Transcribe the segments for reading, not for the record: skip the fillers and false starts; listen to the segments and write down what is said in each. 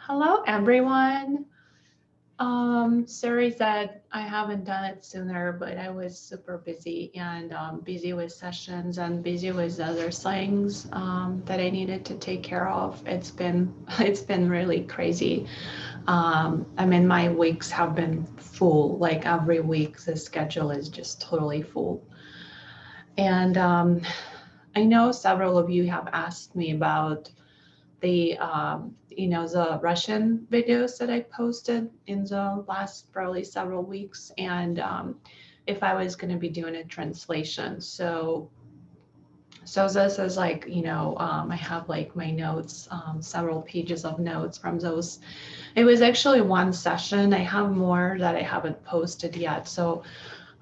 Hello, everyone. Sorry that I haven't done it sooner, but I was super busy and busy with sessions and busy with other things that I needed to take care of. It's been really crazy. I mean, my weeks have been full. Like every week, the schedule is just totally full. And I know several of you have asked me about the Russian videos that I posted in the last probably several weeks, and if I was going to be doing a translation. So this is like, I have like my notes, several pages of notes from those. It was actually one session. I have more that I haven't posted yet. So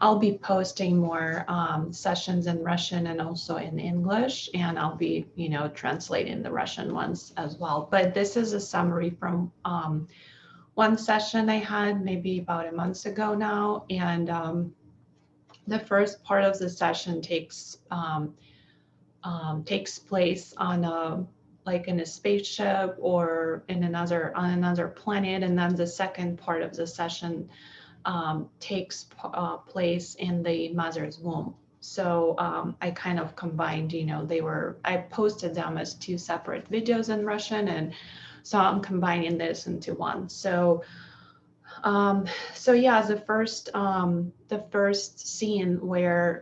I'll be posting more sessions in Russian and also in English, and I'll be, translating the Russian ones as well. But this is a summary from one session I had maybe about a month ago now, and the first part of the session takes place on a like in a spaceship or in another planet, and then the second part of the session takes place in the mother's womb. So I kind of combined, I posted them as two separate videos in Russian, and so I'm combining this into one. So yeah, the first scene where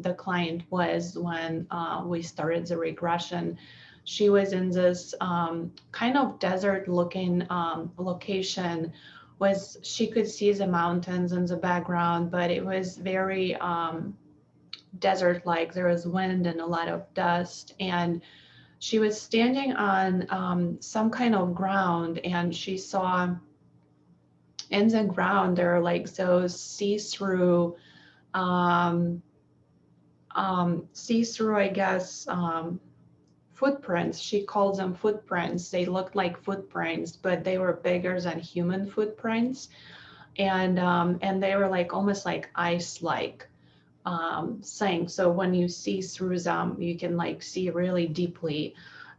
the client was when we started the regression, she was in this kind of desert-looking location. Was she could see the mountains in the background, but it was very desert-like. There was wind and a lot of dust, and she was standing on some kind of ground, and she saw in the ground there are like those um, see-through, I guess, footprints. She calls them footprints. They looked like footprints, but they were bigger than human footprints, and they were like almost like ice-like thing. So when you see through them, you can like see really deeply.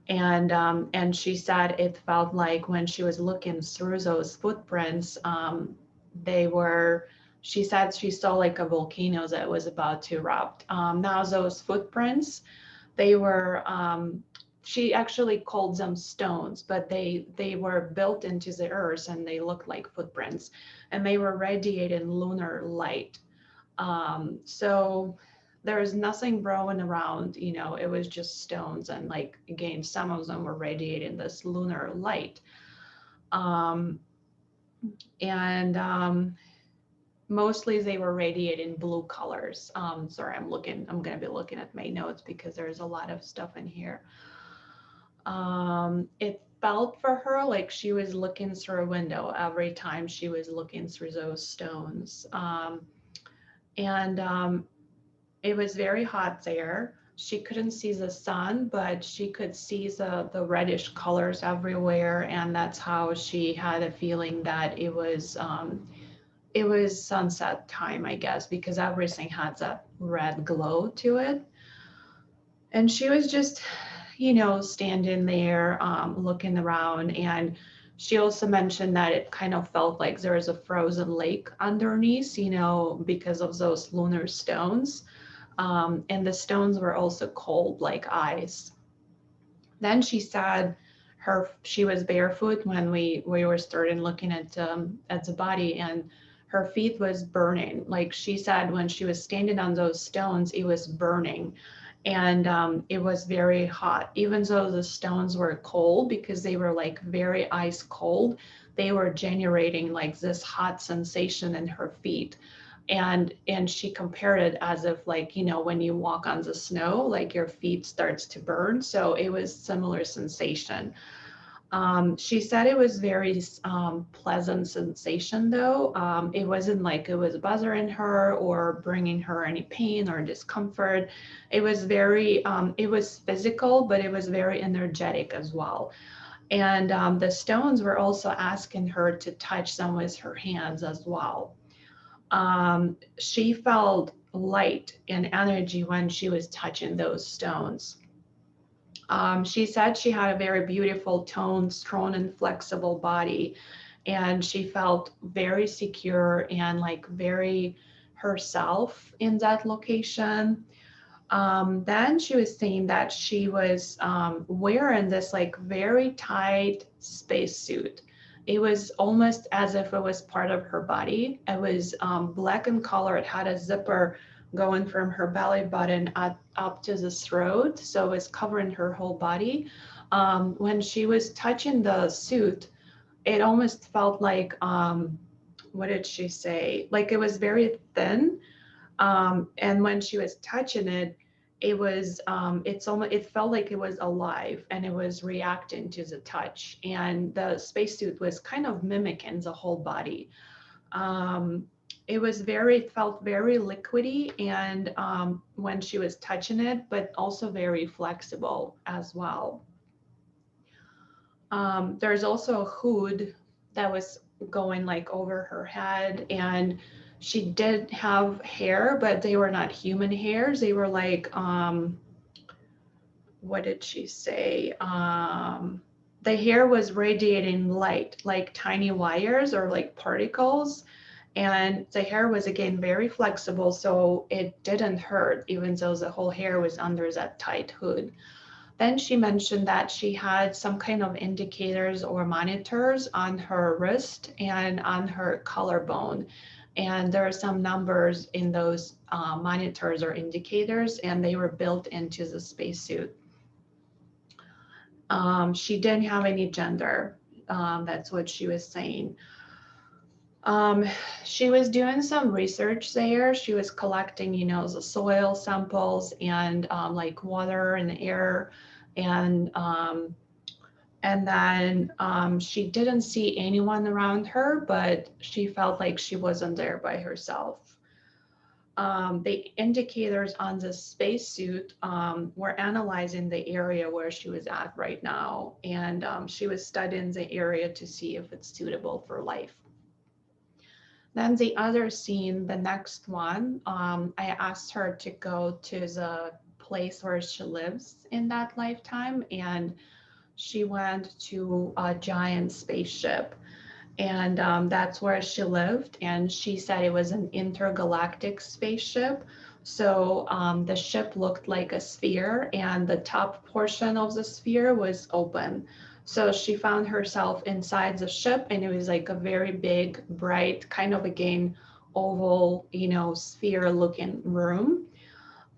And she said it felt like when she was looking through those footprints, they were. She said she saw like a volcano that was about to erupt. Now those footprints, they were. She actually called them stones, but they were built into the earth and they looked like footprints, and they were radiating lunar light. So there's nothing growing around, it was just stones. And like, again, some of them were radiating this lunar light. Um, and mostly they were radiating blue colors. Sorry, I'm going to be looking at my notes because there's a lot of stuff in here. It felt for her like she was looking through a window every time she was looking through those stones. And it was very hot there. She couldn't see the sun, but she could see the reddish colors everywhere, and that's how she had a feeling that it was sunset time, I guess, because everything had that red glow to it. And she was just, standing there, looking around. And she also mentioned that it kind of felt like there was a frozen lake underneath, because of those lunar stones. And the stones were also cold like ice. Then she said she was barefoot when we were starting looking at the body, and her feet was burning. Like she said, when she was standing on those stones, it was burning, and it was very hot. Even though the stones were cold because they were like very ice cold, they were generating like this hot sensation in her feet. And she compared it as if, like, when you walk on the snow, like your feet starts to burn. So it was similar sensation. She said it was very pleasant sensation though. It wasn't like it was bothering her or bringing her any pain or discomfort. It was it was physical, but it was very energetic as well. And the stones were also asking her to touch them with her hands as well. She felt light and energy when she was touching those stones. She said she had a very beautiful toned, strong and flexible body, and she felt very secure and like very herself in that location. Then she was saying that she was wearing this like very tight spacesuit. It was almost as if it was part of her body. It was black in color. It had a zipper going from her belly button up to the throat. So it was covering her whole body. When she was touching the suit, it almost felt like, what did she say? Like it was very thin, and when she was touching it, it was it felt like it was alive and it was reacting to the touch, and the spacesuit was kind of mimicking the whole body. um, it felt very liquidy, and when she was touching it, but also very flexible as well. There's also a hood that was going like over her head, and she did have hair, but they were not human hairs. They were like, what did she say? The hair was radiating light, like tiny wires or like particles. And the hair was again very flexible, so it didn't hurt, even though the whole hair was under that tight hood. Then she mentioned that she had some kind of indicators or monitors on her wrist and on her collarbone. And there are some numbers in those monitors or indicators, and they were built into the spacesuit. She didn't have any gender. That's what she was saying. Um, she was doing some research there. She was collecting, the soil samples and like water and air, and then she didn't see anyone around her, but she felt like she wasn't there by herself. The indicators on the spacesuit were analyzing the area where she was at right now, and she was studying the area to see if it's suitable for life. Then the other scene, the next one, I asked her to go to the place where she lives in that lifetime, and she went to a giant spaceship, and that's where she lived. And she said it was an intergalactic spaceship. So the ship looked like a sphere, and the top portion of the sphere was open. So she found herself inside the ship, and it was like a very big, bright, kind of again, oval, sphere looking room.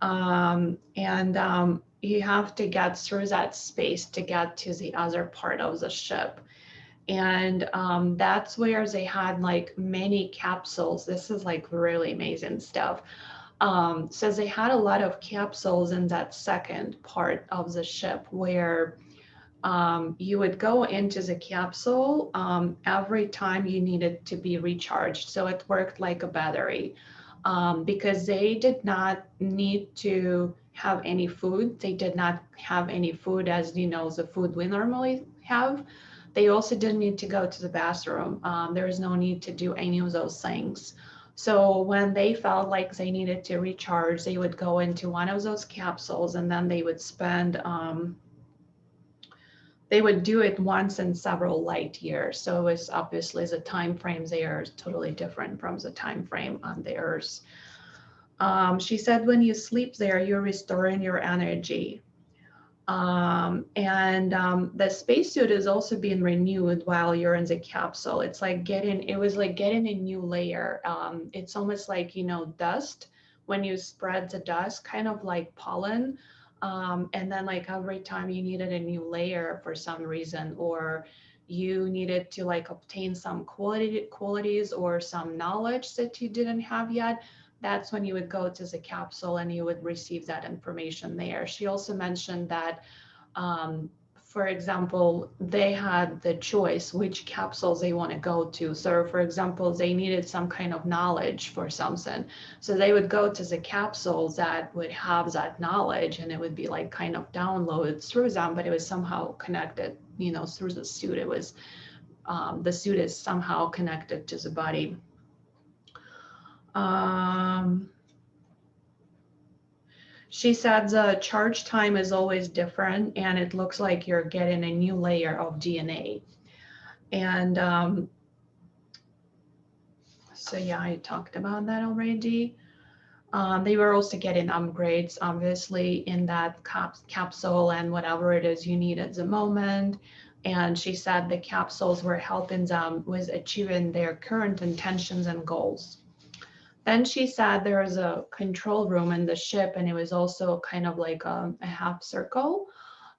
And you have to get through that space to get to the other part of the ship. And that's where they had like many capsules. This is like really amazing stuff. So they had a lot of capsules in that second part of the ship where you would go into the capsule every time you needed to be recharged. So it worked like a battery, because they did not need to have any food. They did not have any food as, the food we normally have. They also didn't need to go to the bathroom. There is no need to do any of those things. So when they felt like they needed to recharge, they would go into one of those capsules, and then they would they would do it once in several light years. So it was obviously the time frames there is totally different from the time frame on the Earth. She said when you sleep there, you're restoring your energy. And the spacesuit is also being renewed while you're in the capsule. It was like getting a new layer. It's almost like, dust, when you spread the dust, kind of like pollen. And then like every time you needed a new layer for some reason, or you needed to like obtain some qualities or some knowledge that you didn't have yet, that's when you would go to the capsule and you would receive that information there. She also mentioned that, for example, they had the choice which capsules they want to go to. So for example, they needed some kind of knowledge for something. So they would go to the capsules that would have that knowledge, and it would be like kind of downloaded through them, but it was somehow connected, through the suit. It was, the suit is somehow connected to the body. She said the charge time is always different, and it looks like you're getting a new layer of DNA. And so yeah, I talked about that already. They were also getting upgrades, obviously, in that capsule and whatever it is you need at the moment. And she said the capsules were helping them with achieving their current intentions and goals. Then she said there was a control room in the ship, and it was also kind of like a half circle.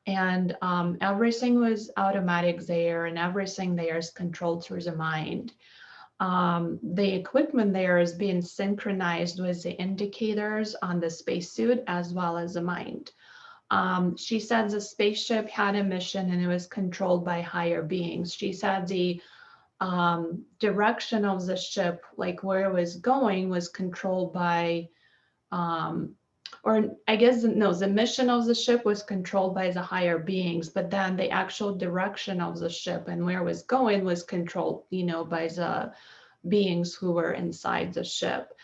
And everything was automatic there, and everything there is controlled through the mind. The equipment there is being synchronized with the indicators on the spacesuit as well as the mind. She said the spaceship had a mission and it was controlled by higher beings. She said the direction of the ship, like where it was going, was controlled by um, or I guess no, the mission of the ship was controlled by the higher beings, but then the actual direction of the ship and where it was going was controlled, by the beings who were inside the ship.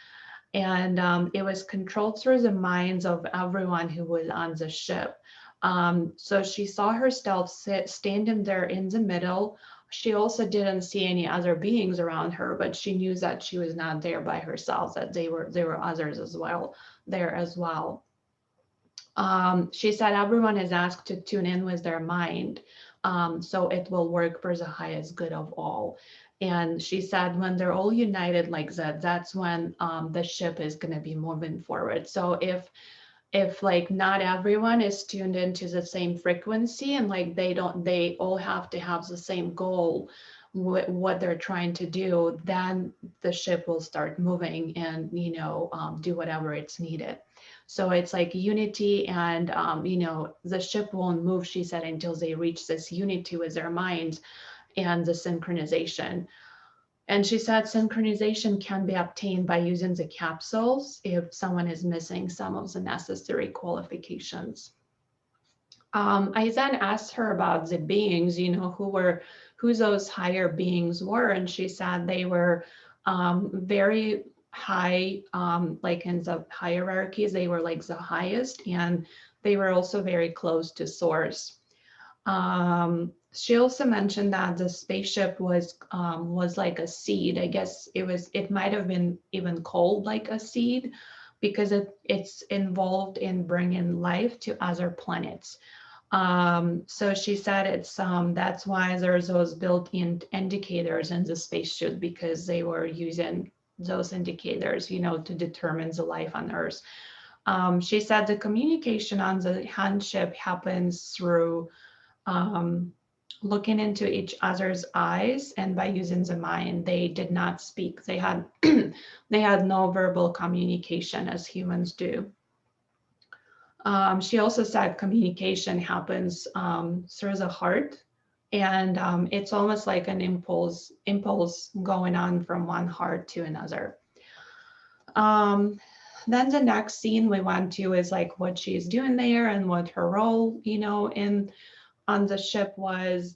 And it was controlled through the minds of everyone who was on the ship. So she saw herself standing there in the middle. She also didn't see any other beings around her, but she knew that she was not there by herself, that there were others as well there as well. She said everyone is asked to tune in with their mind, so it will work for the highest good of all. And she said when they're all united like that, that's when the ship is going to be moving forward. So if like not everyone is tuned into the same frequency, and like they all have to have the same goal, what they're trying to do, then the ship will start moving and do whatever it's needed. So it's like unity, and the ship won't move, she said, until they reach this unity with their minds and the synchronization. And she said synchronization can be obtained by using the capsules if someone is missing some of the necessary qualifications. I then asked her about the beings, who those higher beings were. And she said they were very high, like in the hierarchies, they were like the highest, and they were also very close to source. She also mentioned that the spaceship was like a seed. I guess it might have been even called like a seed because it's involved in bringing life to other planets. So she said that's why there's those built-in indicators in the spacesuit, because they were using those indicators, to determine the life on Earth. She said the communication on the handship happens through looking into each other's eyes, and by using the mind. They did not speak. They had they had no verbal communication as humans do. She also said communication happens through the heart, and it's almost like an impulse going on from one heart to another. Then the next scene we went to is like what she's doing there and what her role, in on the ship was.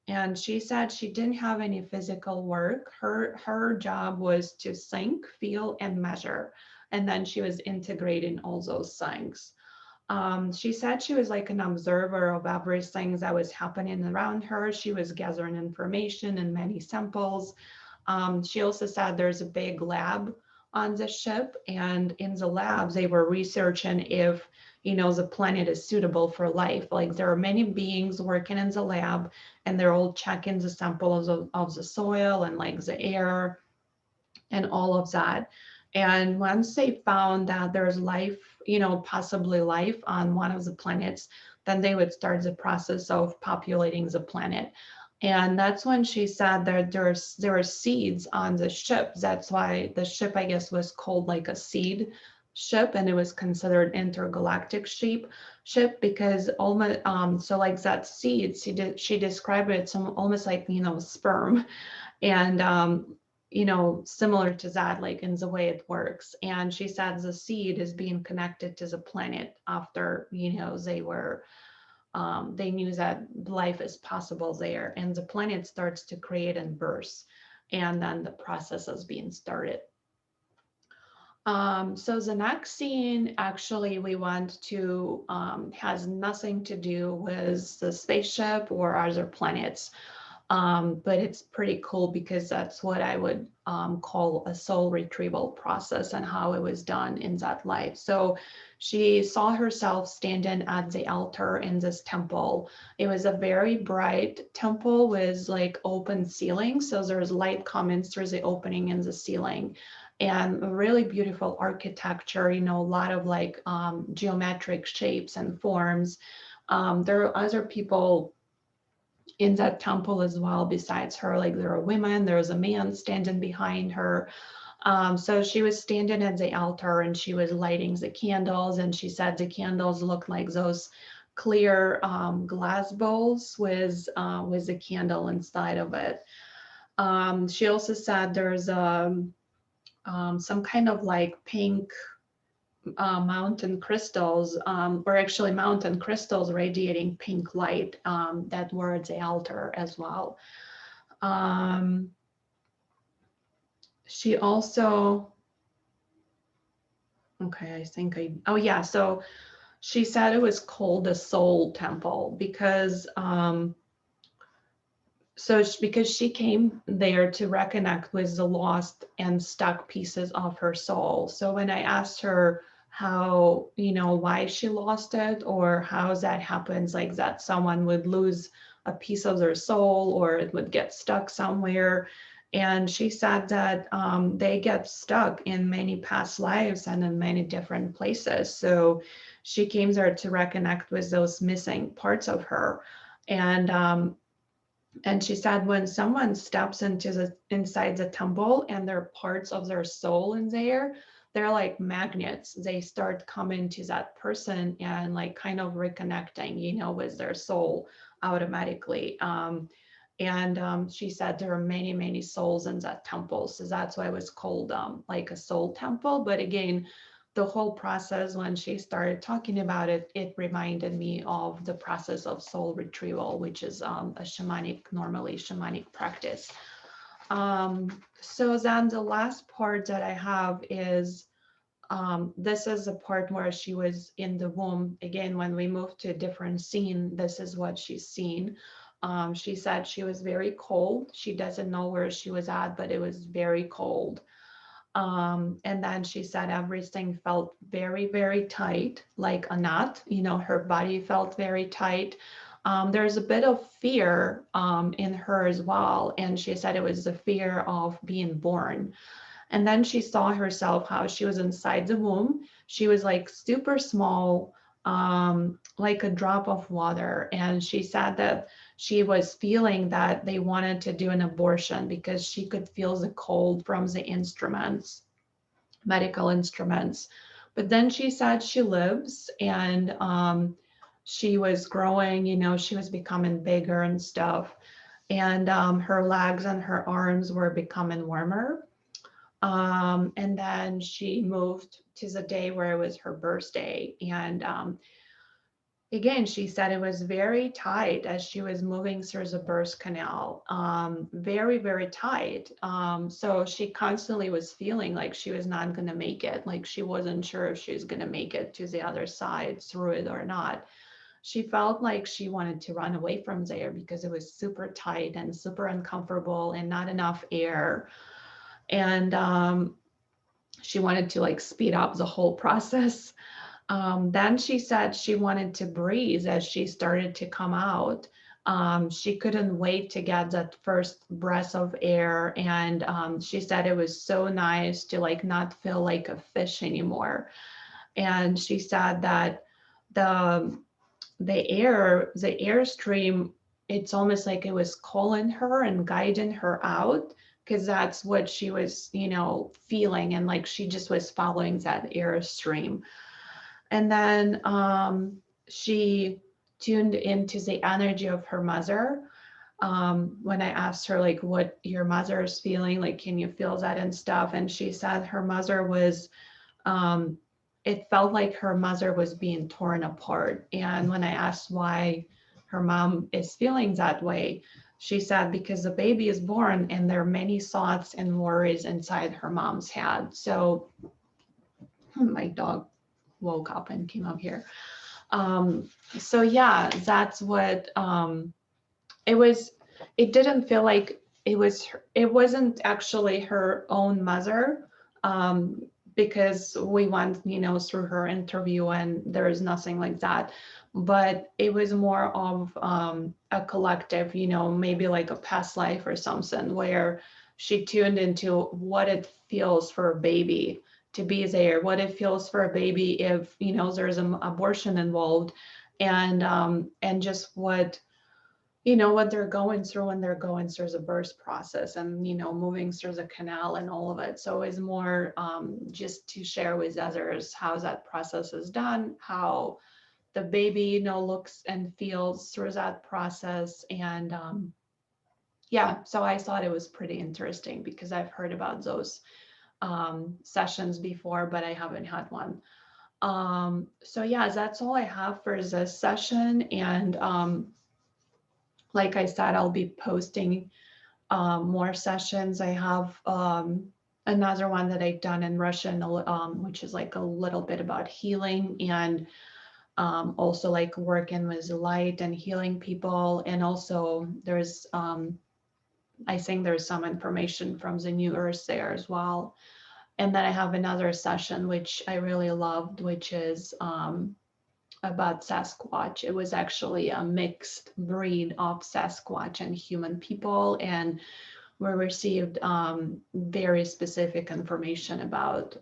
And she said she didn't have any physical work. Her job was to think, feel, and measure. And then she was integrating all those things. She said she was like an observer of everything that was happening around her. She was gathering information and many samples. She also said there's a big lab on the ship, and in the lab they were researching if the planet is suitable for life. Like there are many beings working in the lab, and they're all checking the samples of the soil and like the air and all of that. And once they found that there's life, possibly life on one of the planets, then they would start the process of populating the planet. And that's when she said that there were seeds on the ship. That's why the ship, I guess, was called like a seed ship, and it was considered intergalactic ship because almost so like that seed, she described it some almost like sperm, and similar to that, like in the way it works. And she said the seed is being connected to the planet after they knew that life is possible there, and the planet starts to create and burst, and then the process is being started. So the next scene, actually, we went to, has nothing to do with the spaceship or other planets. But it's pretty cool because that's what I would call a soul retrieval process and how it was done in that life. So she saw herself standing at the altar in this temple. It was a very bright temple with like open ceiling. So there's light coming through the opening in the ceiling and really beautiful architecture, you know, a lot of like geometric shapes and forms. There are other people in that temple as well besides her, like there are women, there's a man standing behind her. So she was standing at the altar and she was lighting the candles, and she said the candles looked like those clear glass bowls with a candle inside of it. She also said there's some kind of like pink mountain crystals, or actually mountain crystals radiating pink light that were at the altar as well. She also, okay, I think oh yeah, so she said it was called the Soul Temple because because she came there to reconnect with the lost and stuck pieces of her soul. So when I asked her how, you know, why she lost it or how that happens, like that someone would lose a piece of their soul or it would get stuck somewhere. And she said that they get stuck in many past lives and in many different places. So she came there to reconnect with those missing parts of her. And she said when someone steps inside the temple and there are parts of their soul in there, they're like magnets. They start coming to that person and like kind of reconnecting, you know, with their soul automatically. She said there are many, many souls in that temple. So that's why it was called like a soul temple. But again, the whole process, when she started talking about it, it reminded me of the process of soul retrieval, which is normally shamanic practice. So then the last part that I have is, this is the part where she was in the womb. Again, when we moved to a different scene, this is what she's seen. She said she was very cold. She doesn't know where she was at, but it was very cold. And then she said everything felt very, very tight, like a knot. You know, her body felt very tight. There's a bit of fear in her as well. And she said it was the fear of being born. And then she saw herself how she was inside the womb. She was like super small, like a drop of water. And she said that she was feeling that they wanted to do an abortion because she could feel the cold from the instruments, medical instruments. But then she said she lives, and she was growing, you know, she was becoming bigger and stuff. And her legs and her arms were becoming warmer. And then she moved to the day where it was her birthday. And again, she said it was very tight as she was moving through the birth canal, very, very tight. So she constantly was feeling like she was not going to make it, like she wasn't sure if she was going to make it to the other side through it or not. She felt like she wanted to run away from there because it was super tight and super uncomfortable and not enough air. And she wanted to like speed up the whole process. Then she said she wanted to breathe as she started to come out. She couldn't wait to get that first breath of air. And she said it was so nice to like not feel like a fish anymore. And she said that the airstream, it's almost like it was calling her and guiding her out, because that's what she was, you know, feeling, and like she just was following that airstream. And then she tuned into the energy of her mother. When I asked her like what your mother is feeling, like can you feel that and stuff, and she said her mother was, it felt like her mother was being torn apart. And when I asked why her mom is feeling that way, she said because the baby is born and there are many thoughts and worries inside her mom's head. So My dog woke up and came up here. So yeah, that's what it was. It didn't feel like it wasn't actually her own mother, because we went, through her interview and there is nothing like that. But it was more of a collective, maybe like a past life or something, where she tuned into what it feels for a baby to be there, what it feels for a baby if, there's an abortion involved, and just what they're going through when they're going through the birth process, and moving through the canal and all of it. So it's more just to share with others how that process is done, how the baby looks and feels through that process. And yeah, so I thought it was pretty interesting because I've heard about those sessions before, but I haven't had one. So yeah, that's all I have for this session. And like I said, I'll be posting more sessions. I have another one that I've done in Russian, which is like a little bit about healing, and also like working with light and healing people. And also there's, I think there's some information from the New Earth there as well. And then I have another session, which I really loved, which is about Sasquatch. It was actually a mixed breed of Sasquatch and human people, and we received very specific information about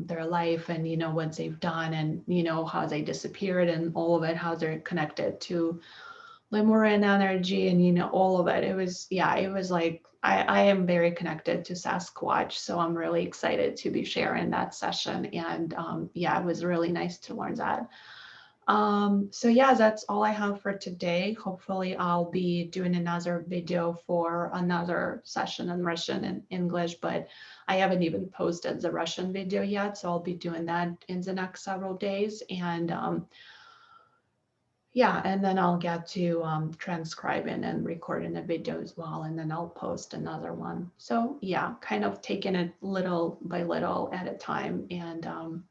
their life, and what they've done, and how they disappeared, and all of it, how they're connected to Lemurian energy, and all of it. It was, yeah, it was like I am very connected to Sasquatch, so I'm really excited to be sharing that session. And yeah, it was really nice to learn that. So yeah, that's all I have for today. Hopefully I'll be doing another video for another session in Russian and English, but I haven't even posted the Russian video yet. So I'll be doing that in the next several days. And yeah, and then I'll get to transcribing and recording a video as well. And then I'll post another one. So yeah, kind of taking it little by little at a time. And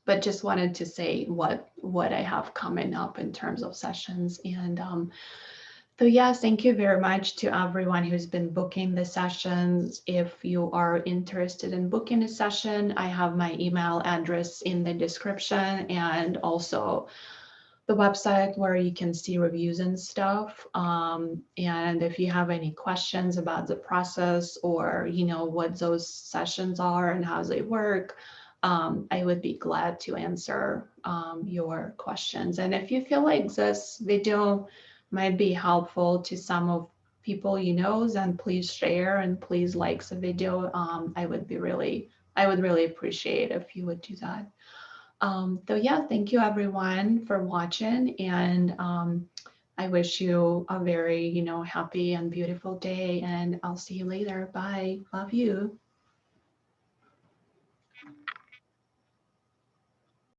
but just wanted to say what I have coming up in terms of sessions. And so yeah, thank you very much to everyone who's been booking the sessions. If you are interested in booking a session, I have my email address in the description, and also the website where you can see reviews and stuff. And if you have any questions about the process, or what those sessions are and how they work, I would be glad to answer your questions. And if you feel like this video might be helpful to some of people then please share and please like the video. I would really appreciate if you would do that. So yeah, thank you everyone for watching, and I wish you a very happy and beautiful day, and I'll see you later. Bye. Love you.